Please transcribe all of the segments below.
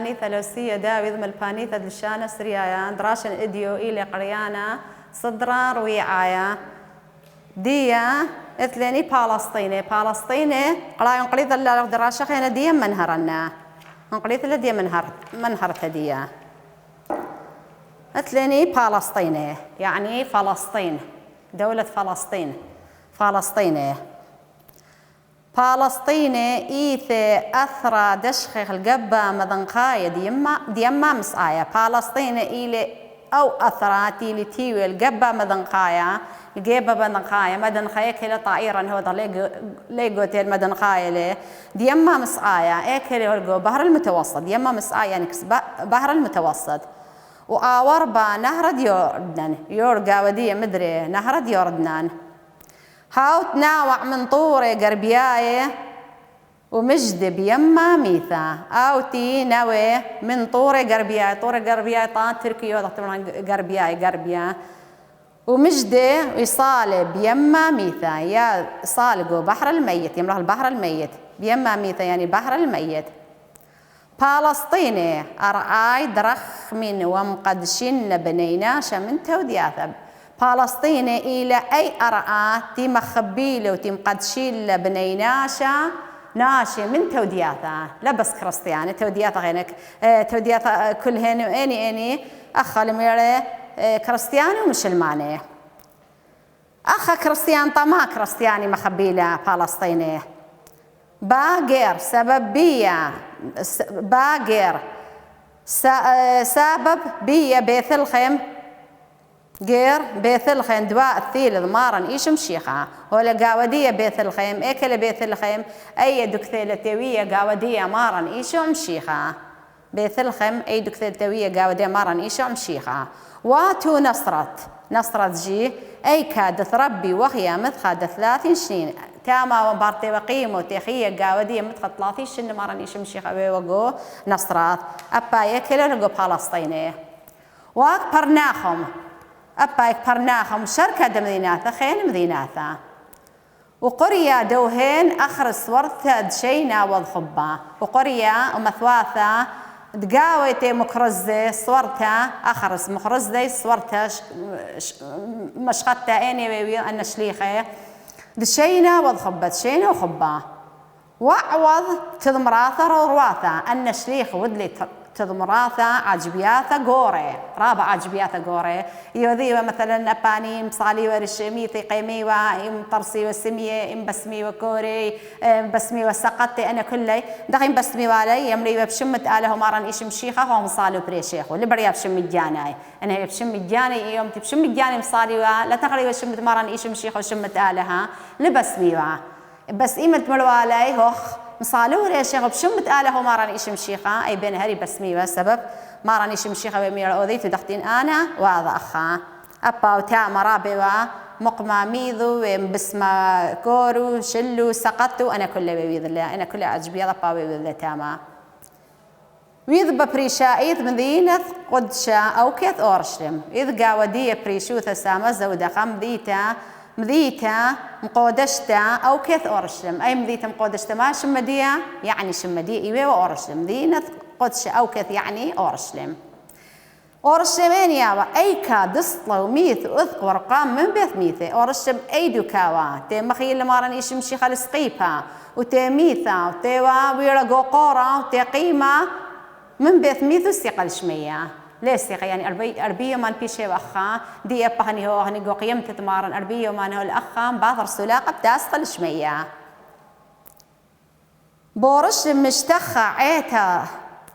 ملباني ثلاثية داوذ ملباني ثدلشانة سريايا دراشن إديو إلى قريانا صدرا رويعايا ديا إثلاني فلسطيني قرايون قريض الله دراشة خينا ديا منهرنا قريض الله ديا منهرت ديا إثلاني فلسطيني يعني فلسطين دولة فلسطيني إيثي أثرى دشخ الجبة مدنقاية ديما مسايا فلسطيني إلي أو أثرى تيلي تيوي الجبة مدنقاية الجبة مدنقاية كلا طائرا هو ليجو تيل مدنقاية لي ديما مسايا كلا هو بحر المتوسط ديما مسايا يعني بحر المتوسط وآوربا نهر يوردن يورقا ودي مدري نهر يوردنان هاو تناوع من طوري قربياي ومجد بيما ميثا أو تي نوي من طوري قربياي طان تركيا طبعا قربيا ومجد ويصالي بيما ميثا يا صالقو بحر الميت يمره البحر الميت بيما ميثا يعني بحر الميت فلسطيني أرآي درخ من ومقدشين بنيناش من تودياثب فلسطيني إلى أي أرآ تيم خبيلة وتيم قدشيل بنيناشا ناشي من تودياثا لا بس كريستياني تودياثا غينك تودياثا كل هن أني أخا الميري كريستياني ومسلماني أخا كريستيان طما كريستياني مخبيلة فلسطيني باقر سببية باقر سبب بيا بيت الخيم غير بيت الخيم دواء الثيل ضمارا إيش مشيخة ولا قاودية بيت الخيم إكل بيت الخيم أي دكثيلة توية قاودية مارا إيش مشيخة بيت الخيم أي دكثيلة توية قاودية مارا إيش مشيخة واتو نصرت جي أي كادت ربي وهي مدخل 30 سنين تاما وبارتي وقيمو تيخية قاودية مدخل 30 سنين مارا إيش مشيخة ويوقو نصرت أبا يكلو نقو فلسطيني وأكبرناهم أبايك برناخم شركة مديناثا خين مديناثا وقرية دوهين أخرس ورثة دشينا وضخبا وقرية ومثواثا دقاويتي مكرزة صورتها أخرس مخرزة صورتها مشقتها إني بيبي أن شليخة دشينا وضخبا دشينا وخبا وعوض تضمراثا رواثا أن شليخ ودلي تضمراثا عجبياثا قوري رابع عجبياثا قوري يوذيوا مثلا أباني مصالي ورشمي قيمي وإم طرسي وسمية إم بسمي وكوري بسمي وسقطي أنا كلي دقيم بسمي والي يمري بشمت آله مارن إيش مشيخة هو مصالي وبريشيخ واللي بريا بشم الجاناي أنا بشم الجاني يوم تبشم الجاني مصالي لا تقري وشمت مارن إيش مشيخة وشمت آلها لبسمي بس إيمت مروالي هخ مصالو يا شيخ بشمت آله ما راني إيش مشيخة أي بين هري بسمي والسبب ما راني إيش مشيخة ومير أوذيت ودختين أنا وهذا أخا أبا وتا مرابي ومقماميذو وبسمة كورو شلو سقطو أنا كله بيذ الله أنا كله عجبي أبا بيذ الله تاما ويذ ببريشايت مدينة قدشة أو كيث أورشلم إذ قاودية بريشوثة سامة زودة خم مذيتا مقودشتا أو كيث أورشلم أي مذيتا مقودشتا ما شمدية يعني شمدية إيوه وأورشلم مدينة قدش أو كيث يعني أورشلم أورشلمين يابا أي كادسطلو ميث أذق ورقام من بيث ميثي أورشلم أي دوكاوا تي مخيل لمارن إيش مشي خالص قيبها وتي ميثا وتي ويرقو قورا وتي قيمة من بيث ميثو سيقل شمية ليش يعني أربية ما نبيشة وأخا دي أبهني هو هني جو قيمة تمارن أربية وما هو الأخا باثر سلاقة بتاسقل شمية بورش مشتخة عيتا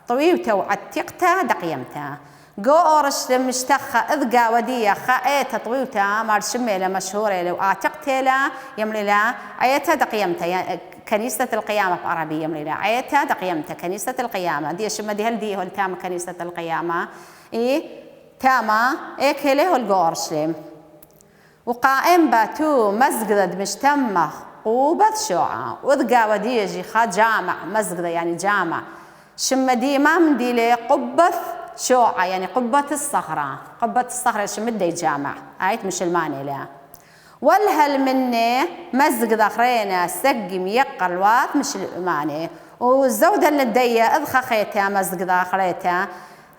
طويلته وعتقتها دقيمتها جو أورش مشتخة إذقا ودية خايتا طويلتها مارشميلة مشهورة لو أعتقتها يملي لا عيتا دقيمتها يعني كنيسة القيامة بعربية يملي لا عيتا دقيمتها كنيسة القيامة دي شمدي هل دي هو التام كنيسة القيامة إيه تاما إيه كله الجورشلم وقائم باتو مسجد مجتمع قوبة شوعة وذقا وديجي خا جامع مسجد يعني جامع شمدي ما مدي لي قبة شوعة يعني قبة الصخرة شمدي جامع آيت مش الماني لا والهل مني مزق ذخرينا سقي ميق الوات مش الماني والزودة اللي ندية اذخ خيتها مزق ذاخريتها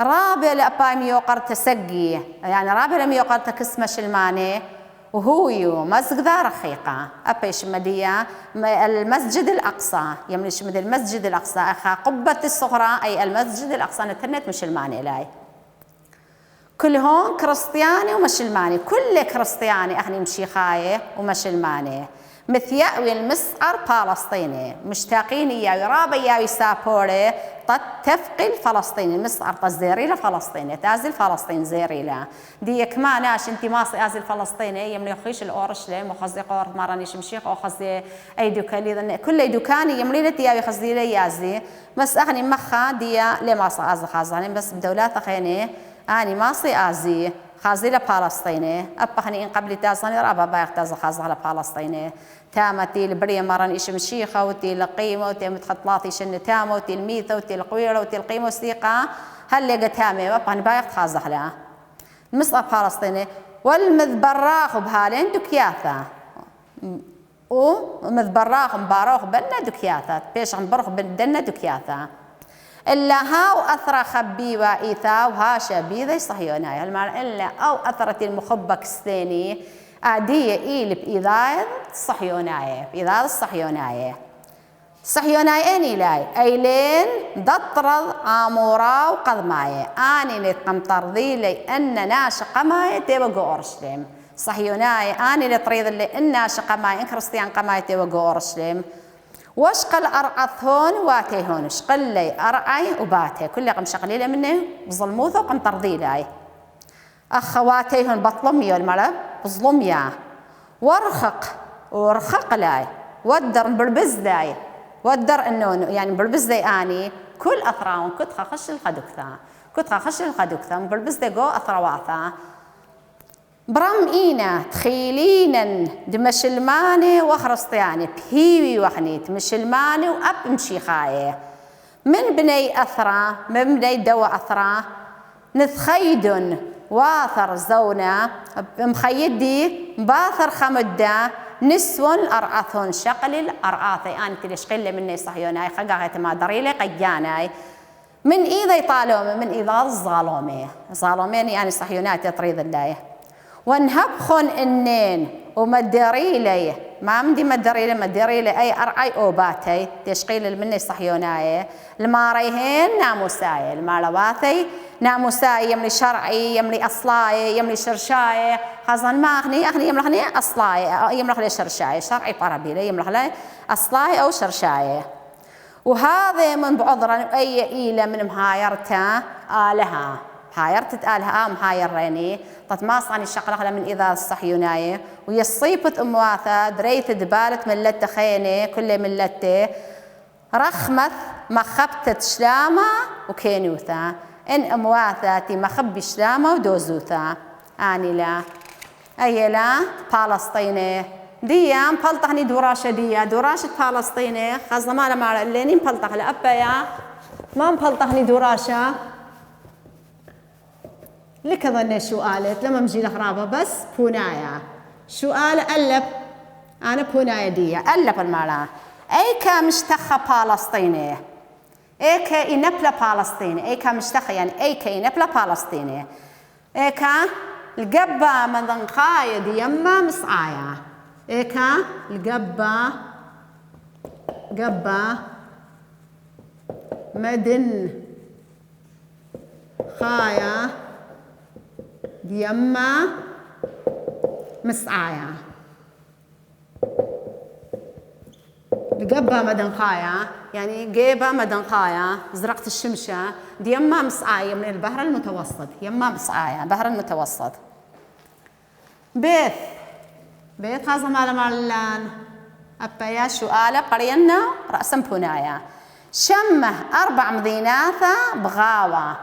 رابع لأباي ميوقر تسقي يعني رابع لميوقر تكسمش الماني وهو مزق ذا رخيقة أبيش مدية المسجد الأقصى يمليش مدي المسجد الأقصى أخا قبة الصغرى أي المسجد الأقصى نتنت مش الماني لاي كلهم كريستياني ومش الماني كل كريستياني أخني مشي خايه ومش الماني مثل يأوي المسعر فلسطيني مشتاقين يا رابا يا سابوري تفقي الفلسطيني المسعر تزيري لفلسطيني تازل فلسطين زيري لا دي كمان اش انت ماصي ازل فلسطيني يملي خيش الاورشليم وخزي قورت مراني شمشيخ او خزي اي دوكالي كل دوكاني يملي لتي يا خزي لي يازي بس اغني مخا دي لي ماصي از خازاني بس بدولات خيني اني ماصي ازي خازي لفلسطيني ابخني ان قبل تازني رابا بايخ تاز خازي لفلسطيني تامتي البريه مرن إيش مشيخة وتي القيمة وتي متخطلاطي شن تامة وتي الميثة وتي القويرة وتي القيمة وثيقة هل لقى تامة وبقى بايخ خازح لها المسقى فلسطيني والمذبراخ بهالين دكياثة ومذبراخ مباروخ بنا دكياثة بيش عمبرخ بنا دكياثة إلا هاو أثر خبي وإيثا وهاشا بيذي صهيوناي هالمعنى إلا أو أثرت المخبك الثاني عادية إيل بإذاعة الصهيوناية بإذاعة الصهيوناية الصهيوناية أني لاي أيلين ضطرض عمورا وقضماية أني نتقمطر ذي لي أن ناشق ماية تيوغو أورشليم صهيوناية أني نطريض لي أن ناشق ماية إن كريستيان قماية تيوغو أورشليم واشقل أرعثون واتيهون شقل لي أرعي وباتي كل قم شقليلة مني بظلموثة وقمطر ذي لاي أخواتيهن بطلمية المرأة بظلمية ورخق لاي ودر بربز لاي ودر إنه يعني بربز لاي أني كل أثراون كتخ خش الخدوكتا بربز لاي جو أثرواثا برم إينا تخيلينا دمشلماني وخرسطياني بهيوي وخنيت مشلماني وأب مشيخاية من بني أثرا من بني دوا أثرا نثخيدن واثر زونا مخيدي باثر خمدة نسون أرعثون شقل الأرعاثي أنت لشقل مني صهيوناي خقاغت ما دريلي قياناي من إذا يطالومي من إذا الظالومين يعني صهيوناي تطريد الله ونهبخن إنين ومدريلي ما مدي مدريلي أي أرعي أوباتي تشقيل مني صهيوناي الماريهن ناموساي المالواتي ناموساي يملي شرعي يملي أصلاي يملي شرشاي خازن ما أغني يملي أصلاي يملي شرشاي شرعي قربيلي يملي أصلاي أو شرشاي وهذا من بعذرا أي إيلة من مهايرته آلها هايرتت آلها مهايريني تتماص عن الشقلقلة من إذا الصحيوناي ويصيبت أمواثة دريت دبالت ملت خيني كل ملتي رخمث مخبتت شلامة وكينوثة إن أمواثاتي مخبي شلامة ودوزوثة آني لا أي لا فلسطيني ديام بلطحني دوراشة فلسطيني خاصة ما لما الليني مبلطح لأبايا ما مبلطحني دوراشة لك ظني شو قالت لما مجي لخرابة بس بونايا شو قال ألب أنا بونايا دي ألب المالا أيكا مشتخة فلسطيني أيكا إنبلا فلسطيني أيكا مشتخة يعني أيكا إنبلا فلسطيني أيكا القبة من ذنقايا دي يما مسعايا إيكا القبة قبة مدن خايا دي يما مسعايا القبة مدن خايا يعني جيبة مدن خايا زرقت الشمشة دي يما مسعايا من البحر المتوسط يما مسعايا بحر المتوسط بيت خازم على مالان أبايا شو آلة قرينا رأسا بونايا شمه 4 مديناثة بغاوة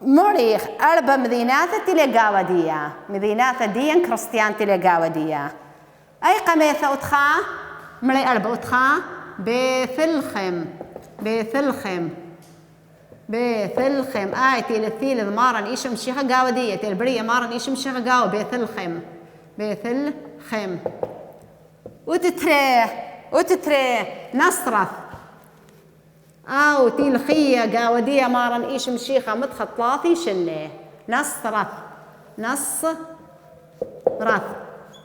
مريخ 4 مديناثة تلقاوة ديا مديناثة ديا كريستيان تلقاوة ديا أي قميثة أتخا مري 4 أتخا بيثلخم آيتي للثيل مارن إيشم شيخة قاوة ديا البرية مارن إيشم شيخة قاوة بيثلخم بيثل خم. وتتري نصرث أو تلخية قاودية مارن إيش مشيخة متخطلاثي شنة نصرث رث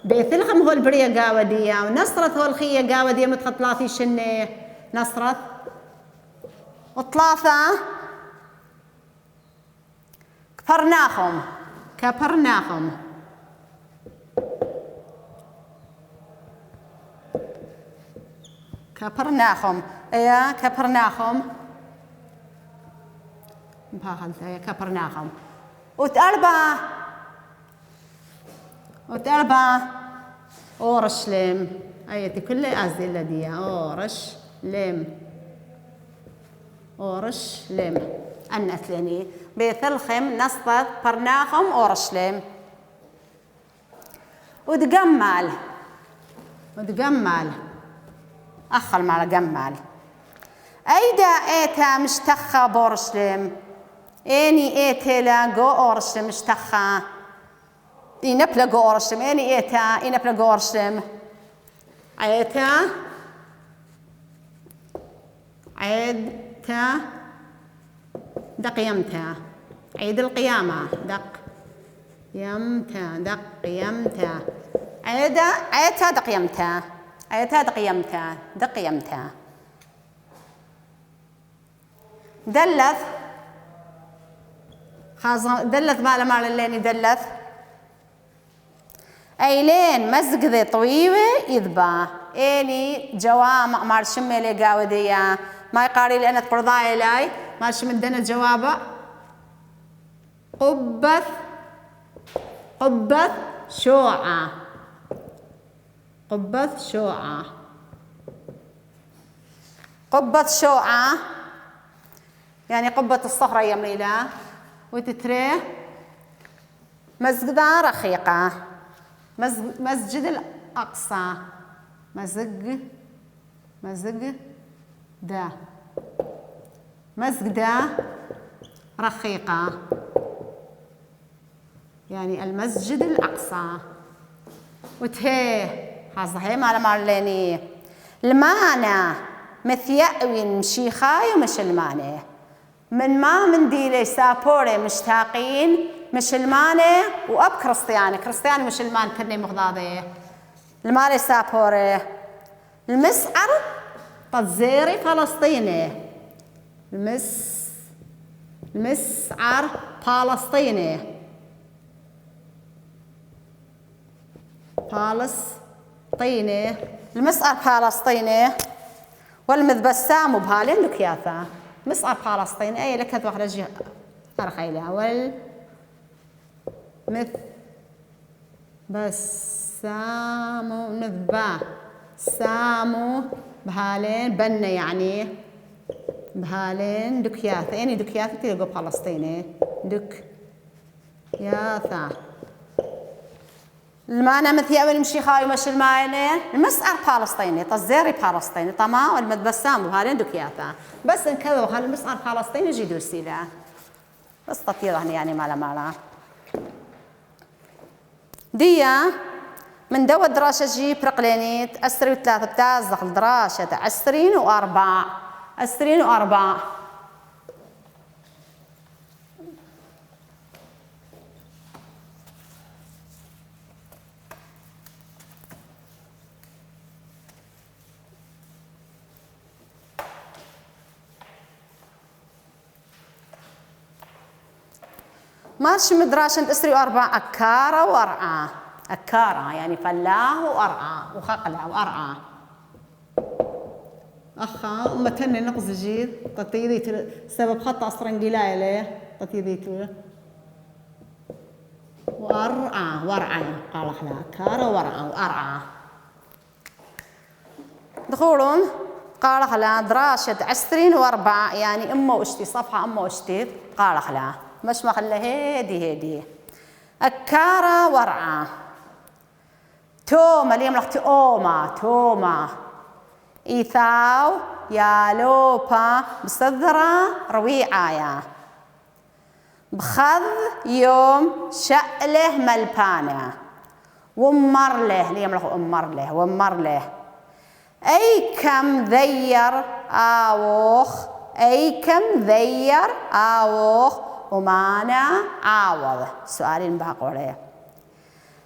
بيثلخم هو البرية قاودية ونصرث هو الخية قاودية متخطلاثي شنة نصرث. وثلاثة كبرناخم كبرناخم. وتأربع أورشليم أيتي كل أزدي الذي أورشليم أنثلني بيثلخم نصطف برناخم أورشليم. وتجمل أخل مع جمال أيدا إيتا مشتخة بورشليم إني إيتا لا جو أورشليم مشتخة ينبلا جو أورشليم إني إيتا ينبلا جو أورشليم عيتا دقيمتا عيد القيامة دقيمتا عيتا دقيمتا دلث مال الليني دلث أيلين مزق ذي طويوة يذبا إني جوامع مال شمي لي قاودية ما يقاري لأنه قرضاي لاي مال شمي دنا جوابه قبث شوعة يعني قبة الصخرة يميلة. وتتريه مزقدا رخيقة مسجد الأقصى مزقدا رخيقة يعني المسجد الأقصى. وتهي هذا مالني المانا مثيأوين مشيخاي ومش الماني من ديلي سابوري مشتاقين مش الماني وأب كريستياني مش المان كني مغضاضي المالي سابوري المسعر طزيري فلسطيني المسعر فلسطيني المسعر فلسطيني والمذبسام بهالين لكياثا مسعر فلسطيني أي لك هذا واحد رجع أرخيلها سامو بهالين بنة يعني بهالين دكياثا يعني دكياثا تلقوا فلسطيني دكياثا المانا مثيأوين مشيخاي ومش الماينة المسعر فلسطيني طزيري فلسطيني طما والمدبسام وهالين دكياثا بس ان كذا وهال المسعر فلسطيني يجي دوسيلا بس تطيرهن يعني مالا ديا من دو دراشة جيب رقلينيت أسري وثلاثة بتاز دخل دراشة 24 مارش مدراشة أسري 4 أكارة وأرعى أكارة يعني فلاه وأرعى وخقلة وأرعى أخا متني نقص جيد تطيدي سبب خط أسرنجلاي له تطيدي وأرعى قال خلا أكارة وأرعى دخولون قال خلا دراشة 24 يعني أمه واشتي صفحة أمه واشتي قال خلا مش ما خلى هيدي أكارة ورعة توما اليوم لختي توما إيثاو يالوبا بصدرة رويعايا بخذ يوم شأله ملبانة ومر له ليملخ أمر له ومر له. أي كم ذير آوخ أي كم ذير آوخ ومانا عاوض. سؤالين بهقوله.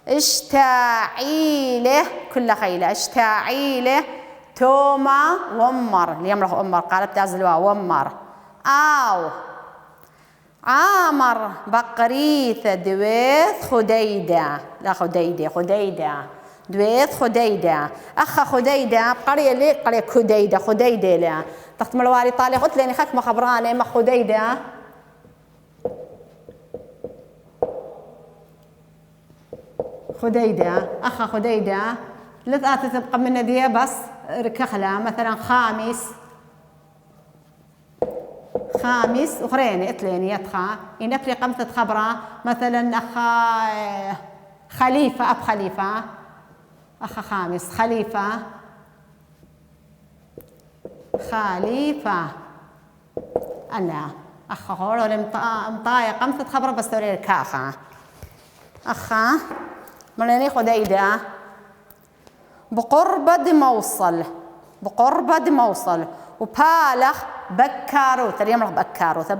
اشتاعيله كل خيله اشتاعيله توما ومر ليملخ أمر قالت تازلوا ومر آو عامر بقريثة دويث خديدة لا خديدة دويث خديدة أخا خديدة قرية لي قرية خديدة لا تخت ملواري طالي قلت لي خاك ما خبراني ما خديدة أخا خديدة لذات تبقى من ذي بس ركخلة مثلا خامس أخرين إتلين يتخا إن أبري قمت خبرة مثلا أخا خليفة أب خليفة أخا خامس خليفة أنا أخا هول مطايا قمت خبرة بس توري الكاخة أخا ملاني خديدة بقرب موصل وبالخ بكاروث اليوم بكاروثة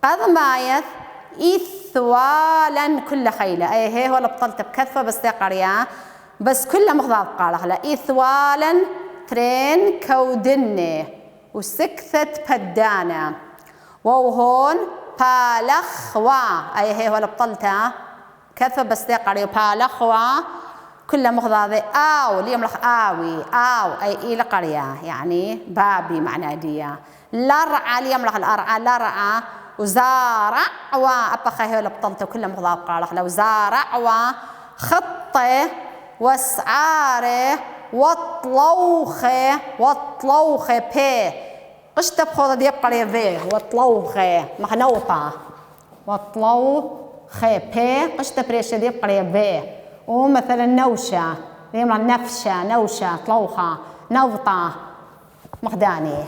قد مايث إثوالا كل خيلة أي هي ولا بطلت بكثفة بس قرية بس كل مخضاض قالخ لا إثوالا ترين كودنة وسكثت بدانة وهون بالخوا أي هي ولا بطلتها كثفة بس قرية بالخوا كل مخضاض آو ليملخ آوي آو أي إلى قرية يعني بابي معنى ديا لرعة ليملخ الأرعى لرعة وزارع وأبقى هي لبطلته كل مخضاض قالخ لو زارع وخطه واسعاره وطلوخه بي قشت بخوض دي بقرية ذي وطلوخه مخنوطة وطلوخه بي قشت بريشة دي بقرية ذي ومثلا نوشة نوشة طلوخة نوطة مخداني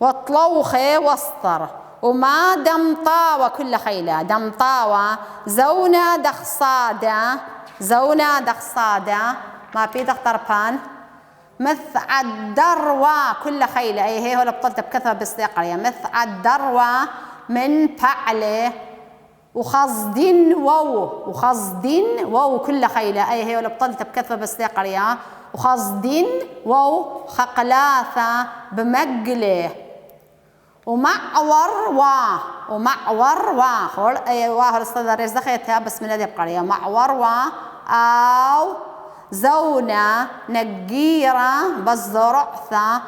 وطلوخة وسطر وما دمطاوة كل خيلة دمطاوة زونا دخصادة ما في دختربان مثعد دروة كل خيلة أي هي ولا بطلت بكثرة بالسيقرية مثعد دروة من فعله وخصدين وو كل خيلة أي هي ولا بطلت بكثفة بس قرية وخصدين وو خقلاثة بمقله ومعور خول أي واهر الصدر رزقتها بس من هذه القرية معور أو زونة نقيرة بالزرعثة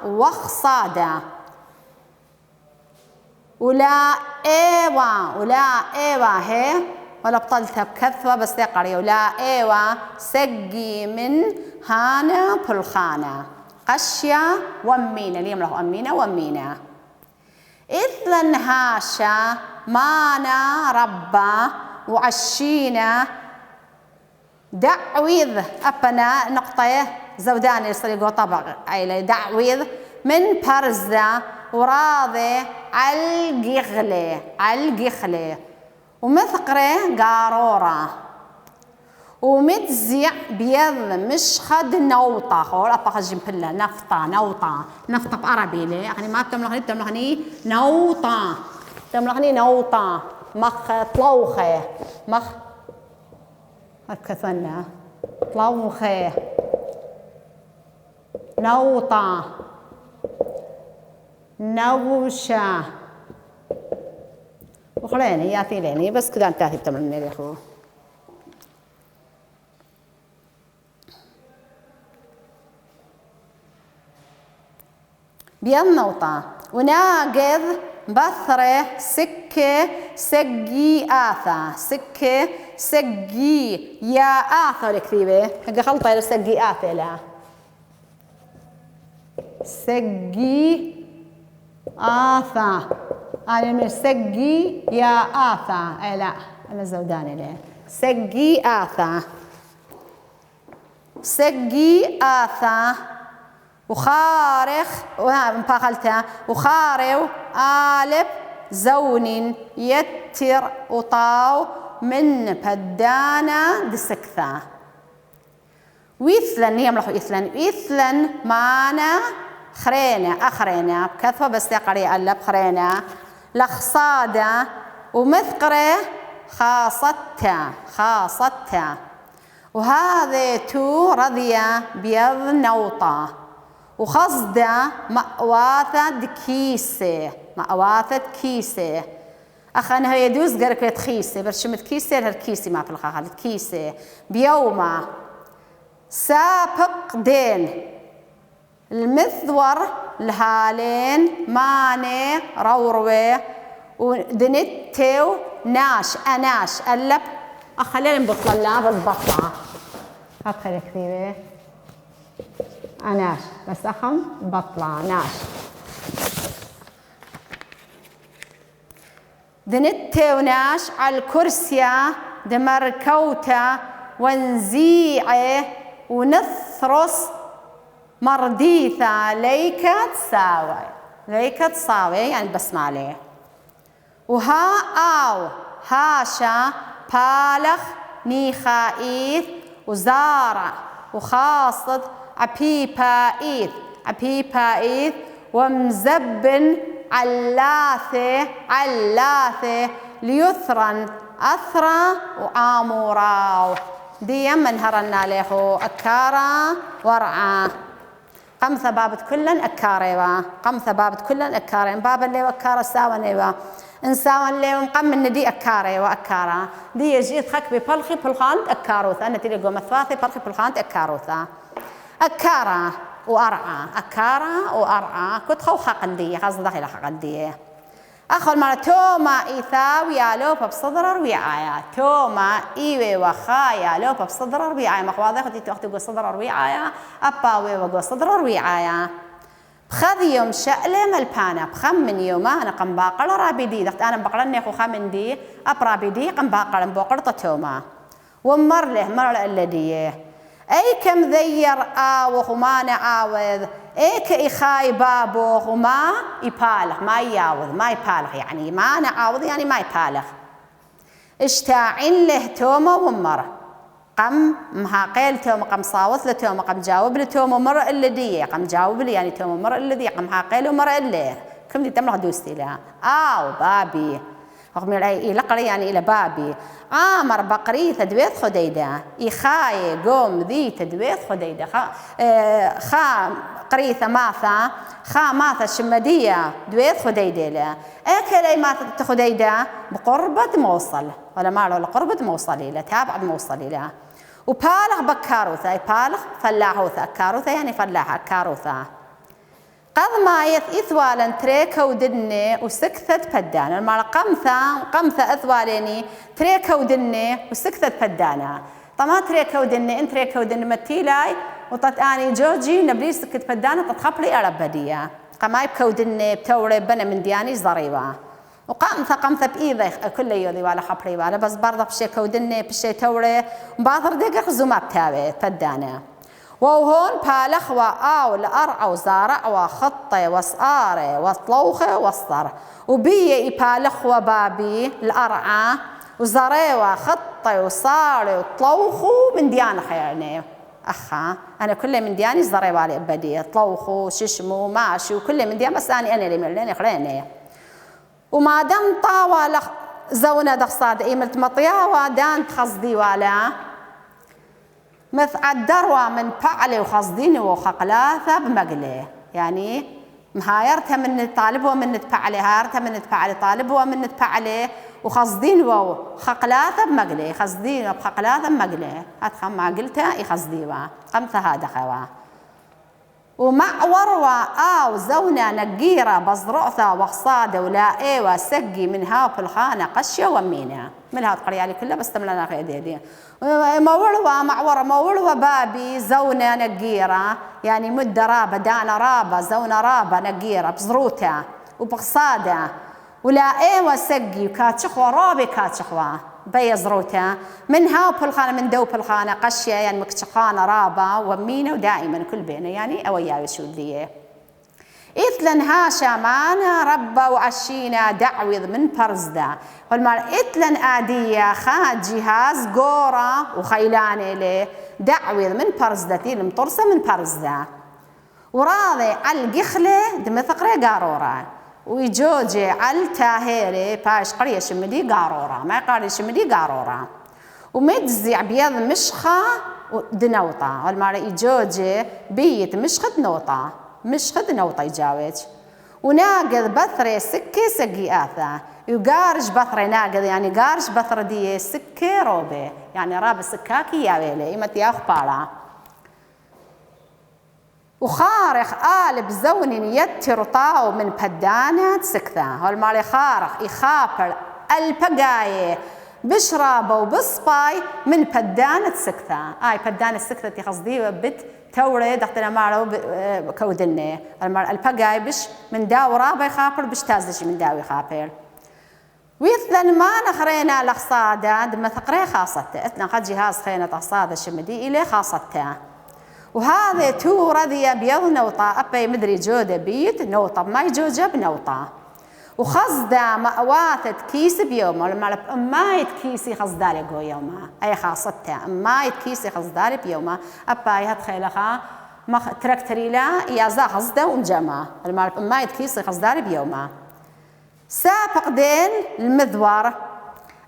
وخصادة ولا ايوه هي ولا بطلتها بكثوة بس قرية ولا ايوه سقي من هانا بالخانة قشية ومينة اليوم له ومينة إذن هاشا مانا ربا وعشينا دعويذ أبنا نقطة زودان يصير طبق عيلة دعويذ من برزة وراضي عالقخلة ومثقرة قارورة ومتزيع بيض مش خد نوطة خول أبقى جنبلا نوطة بعربي ليه يعني ما بتملخني نوطة مخ طلوخة مخ هكذا طلوخة نوطة نوشة وخليني ياتي ليني بس كذا انتهي بتمرين يا اخو بينوطة وناقذ بثرة سكة سقي آثا سقي يا آثا الكتيبة حق خلطة إلى سقي آثا لا سقي آثا أنا من سقي يا آثا أي لا أنا زوداني ليه سقي آثا وخارخ وفاخلتها وخارو آلب زون يتر وطاو من بدانا دسكثا ويثلن يملحوا يثلن معنا أخرينا بكثفة بس يقري ألا بخرينا لخصادة ومثقرة خاصتا وهذا تو رضية بيض نوطة وخصدة مأواثة كيسة أخانا يدوز قركت خيسة برشمت كيسة الكيسة ما في الخاخة كيسة بيومه سابق دين المثور الهالين ماني روروي ودنتو أناش ألب أخلينا نبطل الله بالبطلة هاتها كثيرة أناش بس أخم بطلة ناش دنتو ناش على الكرسية دمركوتا ونزيعه ونثرس مرديثة ليكة تساوي يعني بسمع عليه هاشا بالخ نيخائيث وزارع وخاصد عبيبائيث ومزبن علاثة ليثرن أثرى وآموراو دي من هرنا له أكارا ورعا قمث بابت كلن أكاريوا باب اللي أكارا ساونيوا إنسان اللي مقام الندي أكاري وأكارا دي يجيت خك ببلخي بلخانت أكاروثا أنا تلي قوم ثلاثي بلخي بلخانت أكاروثا أكارا وأرعى كنت خو خاقندية خاص داخل خاقندية أخو المرة توما إيثاو يالو بصدر ربيعايا توما إيوي وخايا لو بصدر ربيعايا مخواضي خدي توقتي قو صدر ربيعايا أباوي وقو صدر ربيعايا بخذ يوم شألم البانا بخمن يوما أنا قم باقل رابيدي دخت أنا بقلني خو خمن دي أبرابيدي قم باقل بوقرطة توما ومر له مر الذي أي كم ذير وما نعاوذ أي كإخاي بابو وما يبالغ ما يعاوذ ما يبالغ يعني ما نعاوذ يعني ما يبالغ اشتاعين له توما ومر قم مهاقيل توما قم صاوث له توما قم جاوب له توما مر الذي قم جاوب لي يعني توما مر الذي قم هاقيل ومر اللي كم دي تملغ دوستي لها بابي رغم يلقري يعني إلى بابي عامر بقري تدويث خديدة إخاي قوم ذي تدويث خديدة خا قريثة ماثا شمدية دويث خديدة لا أكلي ماثا خديدة بقربة موصل ولا ما له قربة موصل إلى تابع موصل إلى وبالغ بكاروثة بالغ فلاحوثة كاروثة يعني فلاحة كاروثة قد ما إثوالا تريكا ودني وسكثت بدانا المعنى قمثة إثواليني تريكا ودني وسكثت بدانا طما تريكا ودني إن تريكا ودني متيلاي وطتاني جوجي نبلي سكت بدانا تتخبلي على بدية قما يبكا ودني بتوري بنا من دياني زريبة وقمثة بإيضي كل يوضي ولا خبري ولا بس برضه بشي كودني بشي توري وباثر دقيق زوما بتابي بدانا وهون بالخ وآو لأرع وزارع وخطي وصاري وطلوخي وصر وبي يبالخ وبابي الأرعى وزاري وخطي وصاري وطلوخو من ديانة يعني أخا أنا كل من دياني زاري بالي أبدي طلوخو ششمو ماشي وكل من ديان بس أنا اللي مليني خليني وما دام طاوة زونة دخصاد إيملت مطياوة دان تخصدي ولا مثل الدروة من فعلي وخصديني وخقلاثة بمقلي يعني مهايرتها من الطالب ومن تفعلي هايرتها من تفعلي طالب ومن تفعلي وخصدين وخقلاثة بمقلي خصدين وبخقلاثة بمقلي أتخم ما قلتها يخصديوا قمثة هذا خوا ومعور وآو زونة نقيرة بزرعثة وخصادة ولا إيوة سقي منها في الخانة قشية ومينة من هذا القرية اللي كلها بس تملنا في دي مولوة معورة مولوة بابي زونة نقيرة يعني مدة رابة دانا رابة زونة رابة نقيرة بزروتة وبخصادة ولا إيوة سقي وكاتشخوة رابي كاتشخوة بيزروتها منها بالخانة من دو بالخانة قشية يعني مكتشخانة رابة ومينة ودائما كل بينه يعني أوياي شو ذي إثلن هاشا مانا ربا وعشينا دعوذ من برزدا والمال إثلن آدية خاد جهاز قورا وخيلاني لي دعوذ من برزدتي المطرسة من برزدا وراضي على القخلة دمثقري قارورا ويجوجي على التاهيري باش قرية شمدي قارورا ما قاري شمدي قارورا ومجزي بيض مشخة دنوطة والمال يجوجي بيت مشخة نوطة مشخد نوطة يجاوج وناقذ بثري سكي سقياثة يقارج بثري ناقذ يعني قارج بثر دي سكي روبي يعني راب السكاكي يا ويلي متي أخبارا وخارخ آلب زوني يتر طاو من بدانة سكثة هالمالي خارخ يخابر البقاية بشرابه وبصباي من بدانة سكثة بدانة سكثة قصدي بت توري دختنا مارو كودني البقاي بش من داو رابا يخابر بش تازش من داو يخابر ويثلن ما نخرينا لخصادة دم ثقري خاصته اتنا قد جهاز خينة أصادة شمدي إلي خاصته وهذا تو رضي بيض نوطة أبي مدري جودة بيت نوطة ما يجوجة بنوطة وخصدا مأواثة كيس بيوم ولا مايت كيسي خصدالي قو يوما أي خاصتها مايت كيسي خصدالي بيوما أباي هتخيلها تركتري لا يازا خصدا ومجمع مايت كيسي خصدالي بيوما سابق دين المذور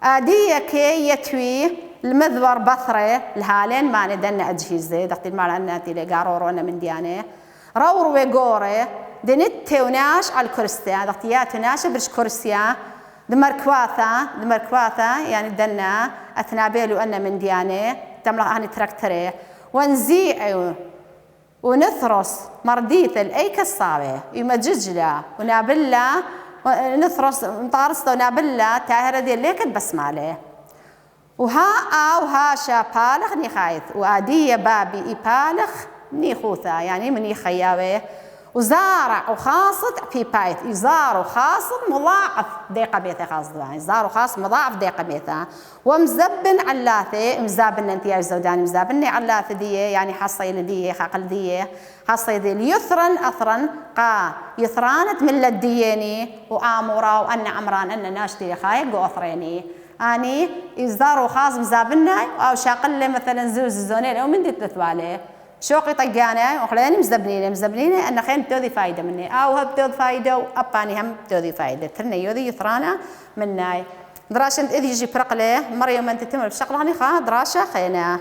آدية كي يتوي المذور بثرة الهالين ما ندن أجهزة دختي المال أناتي لقارورونا من ديانة روروي قوري دنتي وناش على الكرسي هذا اختيات وناش برش كرسيا دمركواثة يعني دنا أثنابيل وأنا من ديانة تملق هني تركتري ونزيع ونثرس مرديث الأي كالصابة يمججلا ونابلا نثرس مطارسة ونابلا تاهرة دي اللي كد بسمالي وها شابالغ نخايث وآدية بابي إبالغ نيخوثا يعني مني خياوي وزارع وخاصد في بايت يزار وخاصد مضاعف دقيقة بيثة خاصد يعني زار وخاص مضاعف دقيقة بيثة ومزبن علاثة مزابن انتي الزوداني مزابني علاثة دي يعني حصي دي خاقل دي حصي دي اليثرن أثرن قا يثرانت من لديني وآمورا وأن عمران أن ناشتي خايق وأثريني أني يزار وخاص مزابني أو شاقل مثلا زوز الزونين أو من دي تثوالي شوقي طقانة وخلاني مزبنينة أن خين بتوذي فايدة مني أو هب بتوذي فايدة وأباني هم بتوذي فايدة ترني يوذي يثرانا مناي دراشة إذ يجي برقلة مريم أنت تمر بشغلة هني خا دراشة خينا